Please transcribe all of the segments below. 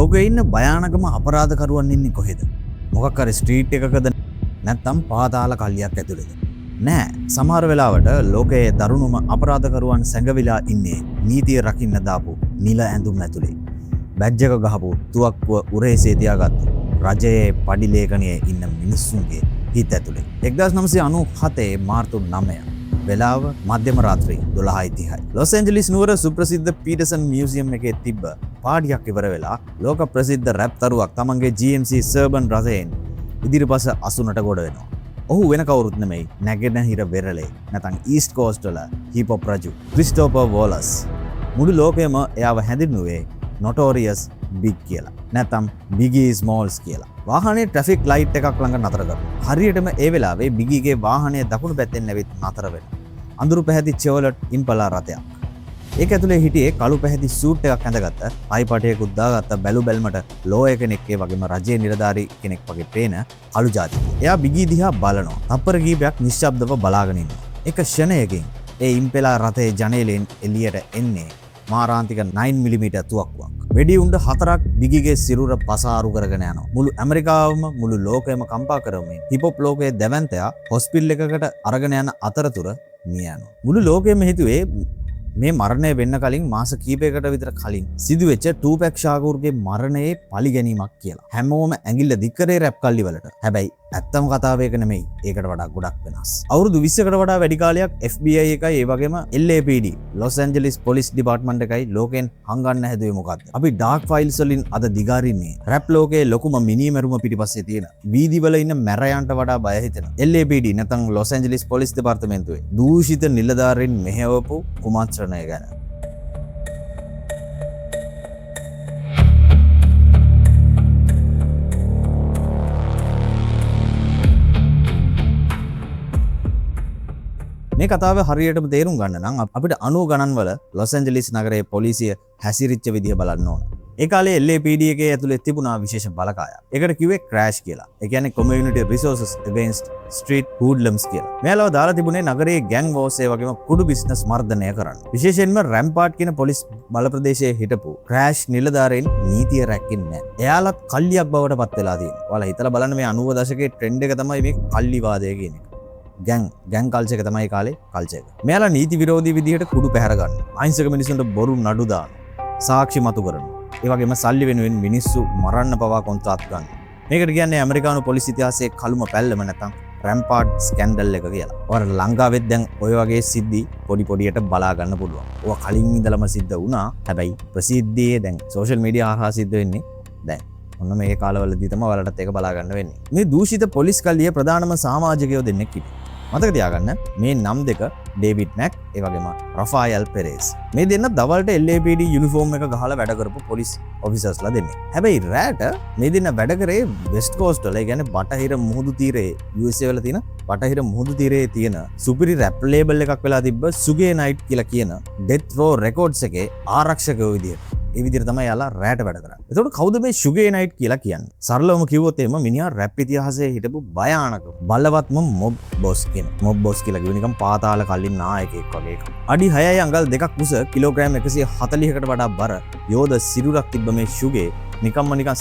ලෝකේ ඉන්න භයානකම අපරාධකරුවන් ඉන්නේ කොහෙද? මොකක් හරි ස්ට්‍රීට් එකකද නැත්නම් පාතාල කල්ලියක් ඇතුළේද? නෑ, සමහර වෙලාවට ලෝකයේ දරුණුම අපරාධකරුවන් සැඟවිලා ඉන්නේ නීතිය රකින්න දාපු නිල ඇඳුම් ඇතුලේ. බැජ් එක ගහපු තුවක්කුව උරේසේ තියාගත්තු රජයේ පඩි ලේඛනයේ ඉන්න මිනිස්සුන්ගේ හිත ඇතුලේ. 1997 මාර්තු 9 වෙලාව මධ්‍යම රාත්‍රී 12:30. ලොස් ඇන්ජලිස් නුවර සුප්‍රසිද්ධ පීටර්සන් මියුසියම් එකේ තිබ්බ පාඩියක් ඉවර වෙලා ලෝක ප්‍රසිද්ධ රැප් තරුවක් තමන්ගේ GMC සර්බන් රථයෙන් ඉදිරිපස අසුනට ගොඩ වෙනවා. ඔහු වෙන කවුරුත් නෙමෙයි නැගෙනහිර වෙරළේ නැත්නම් ඊස්ට් කෝස්ට් වල හිප් හොප් රජු ක්‍රිස්ටෝෆර් වෝලස්. මුළු ලෝකෙම එයාව හැඳින්වුවේ නොටෝරියස් බිග් කියලා. නැත්නම් බිගී ස්මෝල්ස් කියලා. වාහනේ ට්‍රැෆික් ලයිට් එකක් ළඟ නතර කරනවා. හරියටම ඒ වෙලාවේ බිගීගේ වාහනය දකුණු පැත්තෙන් ඇවිත් නතර වෙනවා. අඳුරු පැහැති චෙවලට් ඉම්පලා රථයක්. ඒක ඇතුලේ හිටියේ කළු පැහැති සූට් එකක් ඇඳගත්ත, අයිපටයකුත් දාගත්ත බැලු බැල්මට ලෝය කෙනෙක් ඒ වගේම රජයේ නිලධාරී කෙනෙක් වගේ පේන කළු ජාතිකයෙක්. එයා බිගී දිහා බලනවා. තප්පර කීපයක් නිශ්ශබ්දව බලාගෙන ඉන්නවා. එක ක්ෂණයකින් ඒ ඉම්පලා රථයේ ජනේලෙන් එළියට එන්නේ මාරාන්තික 9mm තුවක්කුවක්. වෙඩි උණ්ඩ 4ක් බිගීගේ සිරුර පසාරු කරගෙන යනවා. මුළු ඇමරිකාවම මුළු ලෝකයම කම්පා කරමින් හිප් හොප් ලෝකයේ දැවැන්තයා හොස්පිටල් එකකට අරගෙන යන අතරතුර මිය යනවා. මුළු ලෝකෙම හිතුවේ මේ මරණය වෙන්න කලින් මාස කීපයකට විතර කලින් සිදුවෙච්ච ටූපැක් ෂාකූර්ගේ මරණයේ පලිගැනීමක් කියලා. හැමෝම ඇඟිල්ල දික් කරේ රැප් කල්ලි වලට. හැබැයි ඇත්තම කතාව ඒක නෙමෙයි. ඒකට වඩා ගොඩක් වෙනස්. අවුරුදු 20කට වඩා වැඩි කාලයක් FBI එකයි ඒ වගේම LAPD Los Angeles police department එකයි ලෝකෙන් හංගන්න හැදුවේ මොකද්ද? අපි ඩාර්ක් ෆයිල්ස් වලින් අද දිගාරින්නේ රැප් ලෝකයේ ලොකුම මිනිමරුම පිටිපස්සේ තියෙන වීදිවල ඉන්න මැරයන්ට වඩා බය හිතෙන LAPD නැත්නම් ලොස් ඇන්ජලිස් පොලිස් දෙපාර්තමේන්තුවේ දූෂිත නිලධාරීන් මෙහෙවපු කුමන්ත්‍රණය ගැන. මේ කතාව හරියටම තේරුම් ගන්න නම් අපිට 90 ගණන් වල ලොස් ඇන්ජලිස් නගරයේ පොලිසිය හැසිරිච්ච විදිය බලන්න ඕන. ඒ කාලේ LAPD එකේ ඇතුලේ තිබුණා විශේෂ බලකායක්. ඒකට කිව්වේ ක්‍රෑෂ් කියලා. ඒ කියන්නේ Community Resources Against Street Hoodlums කියලා. මෙයාලව දාලා තිබුණේ නගරයේ ගෑන්ග් වෝස් ඒ වගේම කුඩු බිස්නස් මර්ධනය කරන්න. විශේෂයෙන්ම රැම්පාට් කියන පොලිස් බල ප්‍රදේශයේ හිටපු ක්‍රෑෂ් නිලධාරීන් නීතිය රැකෙන්නේ නැහැ. එයාලත් කල්ලියක් බවට පත් වෙලා තියෙනවා. ඔයාලා හිතලා බලන්න මේ 90 දශකයේ ට්‍රෙන්ඩ් එක තමයි මේ කල්ලිවාදය කියන එක. ගැන් කල්චර් එක තමයි කාලේ කල්චර් එක. මෙයාලා නීති විරෝධී විදිහට කුඩු පැහැර ගන්න. අහිංසක මිනිසුන්ට බොරු නඩු දාන. සාක්ෂි මතු කරනවා. ඒ වගේම සල්ලි වෙනුවෙන් මිනිස්සු මරන්න පවා කොන්ත්‍රාත් ගන්න. මේකට කියන්නේ ඇමරිකානු පොලිස් ඉතිහාසයේ කළුම පැල්ලම නැත්නම් රැම්පාඩ් ස්කැන්ඩල් එක කියලා. ඔයාලා ලංකාවෙත් දැන් ඔය වගේ සිද්ධි පොඩි පොඩියට බලා ගන්න පුළුවන්. ඔය කලින් ඉඳලම සිද්ධ වුණා. හැබැයි ප්‍රසිද්ධියේ දැන් සෝෂල් මීඩියා හරහා සිද්ධ වෙන්නේ දැන්. ඔන්න මේ කාලවලදී තමයි ඔයාලටත් ඒක බලා ගන්න වෙන්නේ. මේ දූෂිත පොලිස් කල්ලියේ ප්‍රධානම සමාජිකයෝ දෙන්නෙක් හිටියා. මතක තියාගන්න මේ නම් දෙක ඩේවිඩ් මැක් ඒ වගේම රෆායල් පෙරේස්. මේ දෙන්න දවල්ට LAPD යුනිෆෝම් එක ගහලා වැඩ කරපු පොලිස් ඔෆිසර්ස්ලා දෙන්නේ. හැබැයි රැට මේ දෙන්න වැඩ කරේ වෙස්ට් කෝස්ට් වල. ඒ කියන්නේ බටහිර මුහුදු තීරයේ USA වල තියෙන බටහිර මුහුදු තීරයේ තියෙන සුපිරි රැප් ලේබල් එකක් වෙලා තිබ්බ සුගේ නයිට් කියලා කියන ඩෙත් රෝ රෙකෝඩ්ස් එකේ ආරක්ෂකයෝ විදියට. ඒ විදිහට තමයි යාලා රැට වැඩ කරන්නේ. එතකොට කවුද මේ සුගේ නයිට් කියලා කියන්නේ? සරලවම කිව්වොත් එimhe මිනිහා රැප් ඉතිහාසයේ හිටපු භයානක බලවත්ම මොබ් බොස් කියන. මොබ් බොස් කියලා කිව්ව නිකන් පාතාල කල්ලින් නායකයෙක් වගේ එකක්. අඩි 6යි අඟල් 2ක් උස කිලෝග්‍රෑම් 140කට වඩා බර යෝධ සිරුරක් තිබ්බ මේ සුගේ නිකම්ම නිකන්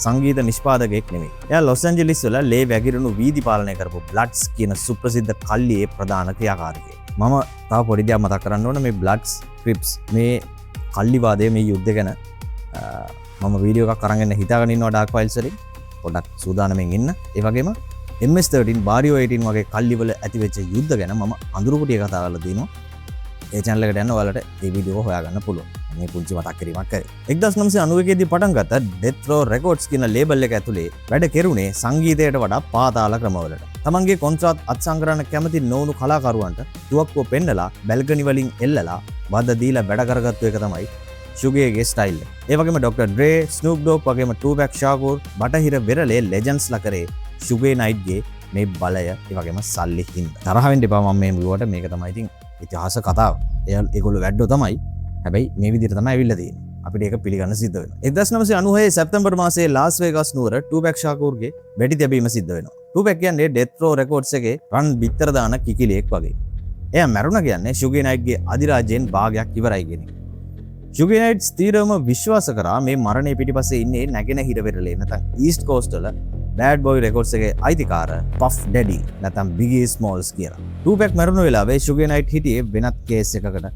සංගීත නිෂ්පාදකයෙක් නෙමෙයි. එයා ලොස් ඇන්ජලිස් වල ලේ වැගිරුණු වීදි පාලනය කරපු බ්ලඩ්ස් කියන සුප්‍රසිද්ධ කල්ලියේ ප්‍රධාන ක්‍රියාකාරකයෙක්. මම තව පොඩි දෙයක් මතක් කරන්න ඕන මේ බ්ලඩ්ස් ක්‍රිප්ස් මේ කල්ලිවාදය මේ යුද්ධ ගැන මම වීඩියෝ එකක් අරගෙන හිතාගෙන ඉන්නවා ඩාර්ක් ෆයිල්ස් වලින්. පොඩ්ඩක් සූදානම්ෙන් ඉන්න. ඒ වගේම MS-13 බාරියෝ 18 වගේ කල්ලිවල ඇති වෙච්ච යුද්ධ ගැන මම අඳුරු කුටිය කතා කරලා දිනවා. ඒ channel එකට යන්න ඔයාලට මේ වීඩියෝ හොයාගන්න පුළුවන්. මේ පුංචි මතක් කිරීමක් කරේ. 1991 දී පටන් ගත්ත Death Row Records කියන ලේබල් එක ඇතුලේ වැඩ කෙරුණේ සංගීතයට වඩා පාතාල ක්‍රමවලට. තමන්ගේ කොන්ත්‍රාත් අත්සන් කරන්න කැමති නොවුණු කලාකරුවන්ට තුවක්කුව පෙන්නලා බැල්කනි වලින් එල්ලලා වද දීලා වැඩ කරගත්තු එක තමයි සුගේගේ ස්ටයිල් එක. ඒ වගේම Dr. Dre, Snoop Dogg වගේම Tupac Shakur බටහිර වෙරළේ ලෙජන්ඩ්ස්ලා කරේ සුගේ නයිට්ගේ මේ බලය ඒ වගේම සල්ලි හින්දා. තරහ වෙන්න එපා මම මේ විවුවට මේක තමයි ඉතින් ඉතිහාස කතාව. ඒගොල්ලෝ වැද්දෝ තමයි. හැබැයි මේ විදිහට තමයි අවිල්ල තියෙන්නේ. අපිට ඒක පිළිගන්න සිද්ධ වෙනවා. 1996 සැප්තැම්බර් මාසයේ ලාස් වේගස් නුවර Tupac Shakurගේ වෙඩි තැබීම සිද්ධ වෙනවා. Tupac කියන්නේ Death Row Records එකේ රන් බිත්තර දාන කිකිලියෙක් වගේ. එයා මැරුණා කියන්නේ සුගේ නයිට්ගේ අධිරාජ්‍යයෙන් භාගයක් ඉවරයි කියන එක. සුගර් නයිට්ස් තීරම විශ්වාස කරා මේ මරණය පිටිපස්සේ ඉන්නේ නැගෙනහිර වෙරළේ නැත්නම් ඊස්ට් කෝස්ට් වල බෑඩ් බොයි රෙකෝඩ්ස් එකේ අයිතිකාර පෆ් ඩැඩි නැත්නම් බිගී ස්මෝල්ස් කියලා. ටූපැක් මරුණු වෙලාවේ සුගර් නයිට් හිටියේ වෙනත් කේස් එකකට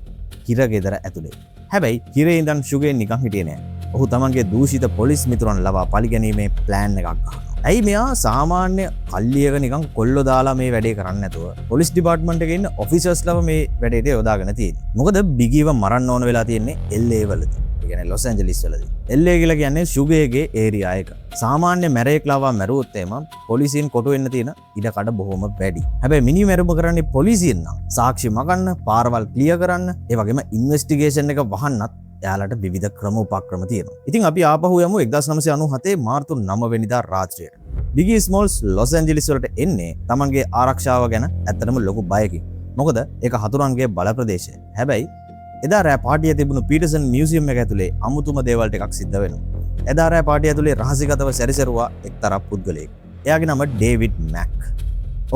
කිර ගෙදර ඇතුලේ. හැබැයි කිරේ ඉඳන් සුගර් නිකන් හිටියේ නෑ. ඔහු තමන්ගේ දූෂිත පොලිස් මිතුරන් ලවා පලිගැනීමේ ප්ලෑන් එකක් ගහනවා. ඇයි මෙයා සාමාන්‍ය කල්ලියක නිකන් කොල්ලෝ දාලා මේ වැඩේ කරන්නේ නැතුව පොලිස් ඩිපාර්ට්මන්ට් එකේ ඉන්න ඔෆිසර්ස්ලව මේ වැඩේට යොදාගෙන තියෙන්නේ. මොකද බිගීව මරන්න ඕන වෙලා තියෙන්නේ LA වලදී. ඒ කියන්නේ ලොස් ඇන්ජලිස් වලදී. LA කියලා කියන්නේ සුගර්ගේ ඒරියා එක. සාමාන්‍ය මැරේක් ලවා මැරුවොත් එම පොලිසියෙන් කොටු වෙන්න තියෙන ඉඩ කඩ බොහොම වැඩි. හැබැයි මිනි මැරුම කරන්නේ පොලිසියෙන් නම් සාක්ෂි මගන්න, පාරවල් ක්ලියර් කරන්න, ඒ වගේම ඉන්වෙස්ටිගේෂන් එක වහන්නත් එයාලට විවිධ ක්‍රම උපක්‍රම තියෙනවා. ඉතින් අපි ආපහු යමු 1997 මාර්තු 9 වෙනිදා රාත්‍රියට. බිගී ස්මෝල්ස් ලොස් ඇන්ජලිස් වලට එන්නේ තමන්ගේ ආරක්ෂාව ගැන ඇත්තටම ලොකු බයකින්. මොකද ඒක හතුරන්ගේ බල ප්‍රදේශය. හැබැයි එදා රෑ පාටියේ තිබුණු පීටර්සන් මියුසියම් එක ඇතුලේ අමුතුම දේවල් ටිකක් සිද්ධ වෙනවා. එදා රෑ පාටිය ඇතුලේ රහසිගතව සැරිසරුවා එක්තරා පුද්ගලයෙක්. එයාගේ නම ඩේවිඩ් මැක්.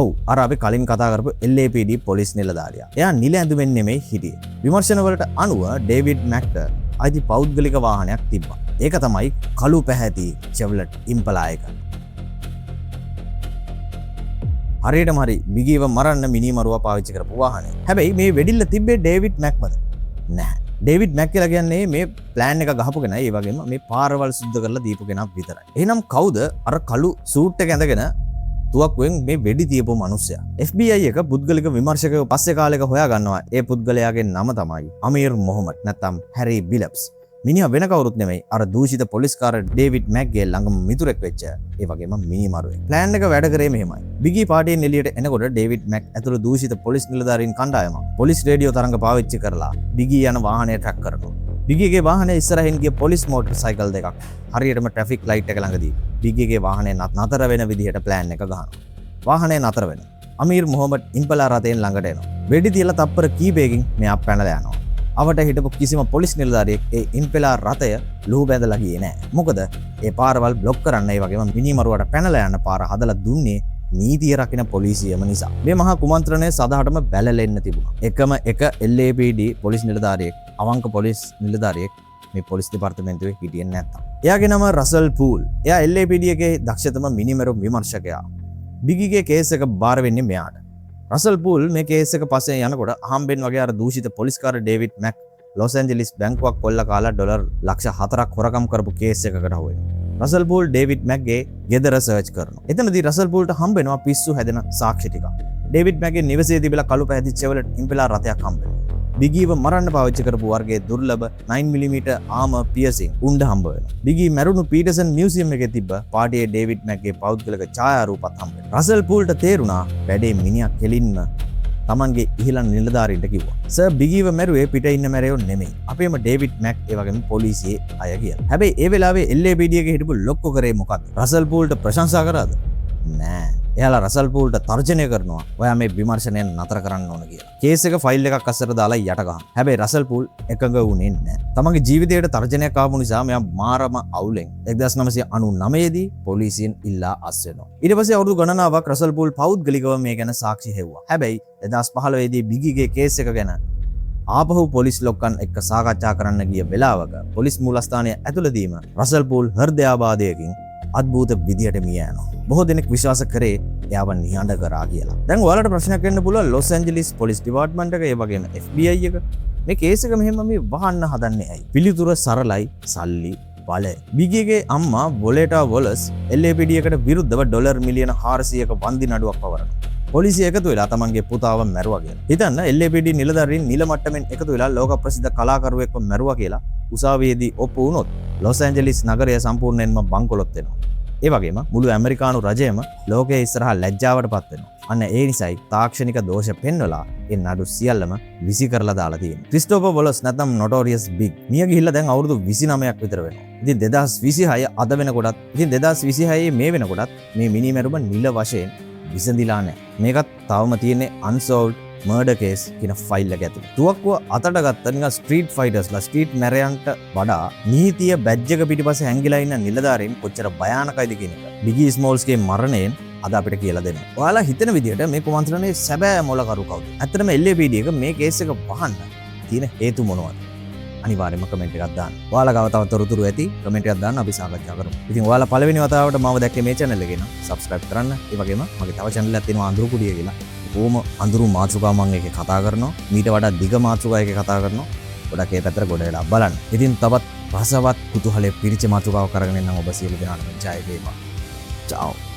ඔව් අර අපි කලින් කතා කරපු LAPD පොලිස් නිලධාරියා. එයා නිල ඇඳුමෙන් නෙමෙයි හිටියේ. විමර්ශන වලට අනුව ඩේවිඩ් මැක්ට අයිති පෞද්ගලික වාහනයක් තිබ්බා. ඒක තමයි කළු පැහැති චෙව්ලට් ඉම්පලා එක. හරියටම හරි බිගීව මරන්න මිනිමරුවා පාවිච්චි කරපු වාහනය. හැබැයි මේ වෙඩිල්ල තිබ්බේ ඩේවිඩ් මැක්මද? නැහැ. ඩේවිඩ් මැක් කියලා කියන්නේ මේ ප්ලෑන් එක ගහපු කෙනා, ඒ වගේම මේ පාරවල් සුද්ධ කරලා දීපු කෙනා විතරයි. එහෙනම් කවුද අර කළු සූට් එක ඇඳගෙන තුවක්කුවෙන් මේ වෙඩි තියපු මිනිස්සයා? FBI එක පුද්ගලික විමර්ශකයෝ පස්සේ කාලෙක හොයා ගන්නවා. ඒ පුද්ගලයාගේ නම තමයි අමීර් මොහමඩ් නැත්නම් හැරි බිලප්ස්. මිනිහා වෙන කවුරුත් නෙමෙයි අර දූෂිත පොලිස්කාර ඩේවිඩ් මැක්ගේ ළඟම මිතුරෙක් වෙච්ච ඒ වගේම මිනිමරුවෙක්. ප්ලෑන් එක වැඩ කරේ මෙහෙමයි. බිගී පාටියෙන් එළියට එනකොට ඩේවිඩ් මැක් ඇතුළු දූෂිත පොලිස් නිලධාරීන් කණ්ඩායමක් පොලිස් රේඩියෝ තරංග පාවිච්චි කරලා බිගී යන වාහනය ට්‍රැක් කරනවා. බිගීගේ වාහනේ ඉස්සරහින් ගිය පොලිස් මෝටර් සයිකල් දෙකක් හරියටම ට්‍රැෆික් ලයිට් එක ළඟදී බිගීගේ වාහනේ නතර වෙන විදිහට ප්ලෑන් එක ගහනවා. වාහනේ නතර වෙනවා. අමීර් මොහමඩ් ඉම්පලා රථයෙන් ළඟට එනවා. වෙඩි තියලා තප්පර කීපයකින් මෙයා පැනලා යනවා. අවට හිටපු කිසිම පොලිස් නිලධාරියෙක් ඒ ඉම්පෙලා රථය ලුහු බැඳලා ගියේ නෑ. මොකද ඒ පාරවල් බ්ලොක් කරන්න, ඒ වගේම මිනිමරුවට පැනලා යන පාර හදලා දුන්නේ නීතිය රකින්න පොලිසියම නිසා. මේ මහා කුමන්ත්‍රණය සදාටම බැලලෙන්න තිබුණා. එකම එක LAPD පොලිස් නිලධාරියෙක්, අවංක පොලිස් නිලධාරියෙක් මේ පොලිස් දෙපාර්තමේන්තුවේ හිටියේ නැත්තම්. එයාගේ නම රසල් පූල්. එයා LAPD එකේ දක්ෂතම මිනිමරු විමර්ශකයා. බිගීගේ කේස් එක බාර වෙන්නේ මෙයාට. රසල් පූල් මේ කේස් එක පස්සේ යනකොට අහම්බෙන් වගේ අර දූෂිත පොලිස්කාර ඩේවිඩ් මැක් ලොස් ඇන්ජලිස් බැංකුවක් කොල්ල කාලා ඩොලර් ලක්ෂ 4ක් හොරකම් කරපු කේස් එකකට අහුවෙනවා. රසල් පූල් ඩේවිඩ් මැක්ගේ ගෙදර සර්ච් කරනවා. එතනදී රසල් පූල්ට හම්බෙනවා පිස්සු හැදෙන සාක්ෂි ටිකක්. ඩේවිඩ් මැක්ගේ නිවසේ තිබිලා කළු පැහැදිච්ච චෙවලට් ඉම්පෙලා රථයක් හම්බෙනවා. බිගීව මරන්න පාවිච්චි කරපු වර්ගයේ දුර්ලභ 9mm ආමර් පියර්සින් උණ්ඩ හම්බ වෙනවා. බිගී මැරුණු පීටර්සන් මියුසියම් එකේ තිබ්බ පාටියේ ඩේවිඩ් මැක්ගේ පෞද්ගලික ඡායාරූපත් හම්බ වෙනවා. රසල් පූල්ට තේරුණා වැඩේ මිනිහා කෙලින්ම තමන්ගේ ඉහළන් නිලධාරීන්ට කිව්වා. සර් බිගීව මැරුවේ පිට ඉන්න මැරයෝ නෙමෙයි. අපේම ඩේවිඩ් මැක් ඒ වගේම පොලිසියේ අය කියලා. හැබැයි ඒ වෙලාවේ LAPD එකේ හිටපු ලොක්කෝ කරේ මොකක්ද? රසල් පූල්ට ප්‍රශංසා කරාද? නෑ. එයාලා රසල් පූල්ට තර්ජනය කරනවා ඔයා මේ විමර්ශනයෙන් නතර කරන්න ඕන කියලා. කේස් එක ෆයිල් එකක් අස්සට දාලා යට ගහනවා. හැබැයි රසල් පූල් එකඟ වුණේ නැහැ. තමන්ගේ ජීවිතයට තර්ජනයක් ආපු නිසා මෙයා මාරම අවුලෙන් 1999 දී පොලිසියෙන් ඉල්ලා අස් වෙනවා. ඊට පස්සේ අවුරුදු ගණනාවක් රසල් පූල් පෞද්ගලිකව මේ ගැන සාක්ෂි හෙව්වා. හැබැයි 2015 දී බිගීගේ කේස් එක ගැන ආපහු පොලිස් ලොක්කන් එක්ක සාකච්ඡා කරන්න ගිය වෙලාවක පොලිස් මූලස්ථානයේ ඇතුළතදීම රසල් පූල් හෘදයාබාධයකින් අද්භූත විදියට මිය යනවා. බොහෝ දෙනෙක් විශ්වාස කරේ එයාව නිහඬ කරා කියලා. දැන් ඔයාලට ප්‍රශ්නයක් වෙන්න පුළුවන් ලොස් ඇන්ජලිස් පොලිස් ඩිපාර්ට්මන්ට් එක ඒ වගේම FBI එක මේ කේස් එක මෙහෙම මේ වහන්න හදන්නේ ඇයි? පිළිතුර සරලයි සල්ලි බලය. බිගීගේ අම්මා වොලේටා වොලස් LAPD එකට විරුද්ධව ඩොලර් මිලියන 400ක වන්දි නඩුවක් පවරනවා. පොලිසිය එකතු වෙලා තමන්ගේ පුතාව මැරුවා කියලා. හිතන්න LAPD නිලධාරීන් නිල මට්ටමින් එකතු වෙලා ලෝක ප්‍රසිද්ධ කලාකරුවෙක්ව මැරුවා කියලා උසාවියේදී ඔප්පු වුණොත් ලොස් ඇන්ජලිස් නගරය සම්පූර්ණයෙන්ම බංකොලොත් වෙනවා. ඒ වගේම මුළු ඇමරිකානු රජයම ලෝකයේ ඉස්සරහා ලැජ්ජාවට පත් වෙනවා. අන්න ඒ නිසායි තාක්ෂණික දෝෂ පෙන්වලා ඒ නඩු සියල්ලම විසි කරලා දාලා තියෙනවා. ක්‍රිස්ටෝෆර් වොලස් නැත්නම් නොටෝරියස් බිග් මිය ගිහිල්ලා දැන් අවුරුදු 29ක් විතර වෙනවා. ඉතින් 2026 අද වෙනකොටත් ඉතින් 2026 මේ වෙනකොටත් මේ මිනිමැරුම නිල වශයෙන් විසඳිලා නැහැ. මේකත් තවම තියෙන්නේ unsolved murder case කියන ෆයිල් එක ඇතුළේ. තුවක්කුව අතට ගත්ත නිකන් ස්ට්‍රීට් ෆයිටර්ස්ලා ස්ට්‍රීට් මැරයන්ට වඩා නීතිය බැජ් එක පිටිපස්සේ හැංගිලා ඉන්න නිලධාරීන් කොච්චර භයානකයිද කියන එක බිගී ස්මෝල්ස්ගේ මරණයෙන් අද අපිට කියලා දෙනවා. ඔයාලා හිතන විදිහට මේ කුමන්ත්‍රණයේ සැබෑ මොලකරු කවුද? ඇත්තටම LAPD එක මේ කේස් එක වහන්න තියෙන හේතු මොනවද? අනිවාර්යයෙන්ම කමෙන්ට් එකක් දාන්න. ඔයාලා ගාව තව තොරතුරු ඇති කමෙන්ට් එකක් දාන්න අපි සාකච්ඡා කරමු. ඉතින් ඔයාලා පළවෙනි වතාවට මාව දැක්කේ මේ channel එකේ නම් subscribe කරන්න. ඒ වගේම මගේ තව channel එකක් තියෙනවා අඳුරු කුඩිය කියලා. කොහොම අඳුරු මාතෘකා මම එකේ කතා කරනවා. මීට වඩා දිග මාතෘකා එකේ කතා කරනවා. ගොඩක් ඒ පැත්තට ගොඩ වෙලා බලන්න. ඉතින් තවත් රසවත් කුතුහලයේ පිරිච්ච මාතෘකාවක් කරගෙන එන්නම් ඔබ සියලු දෙනාටම ජය වේවා. Ciao.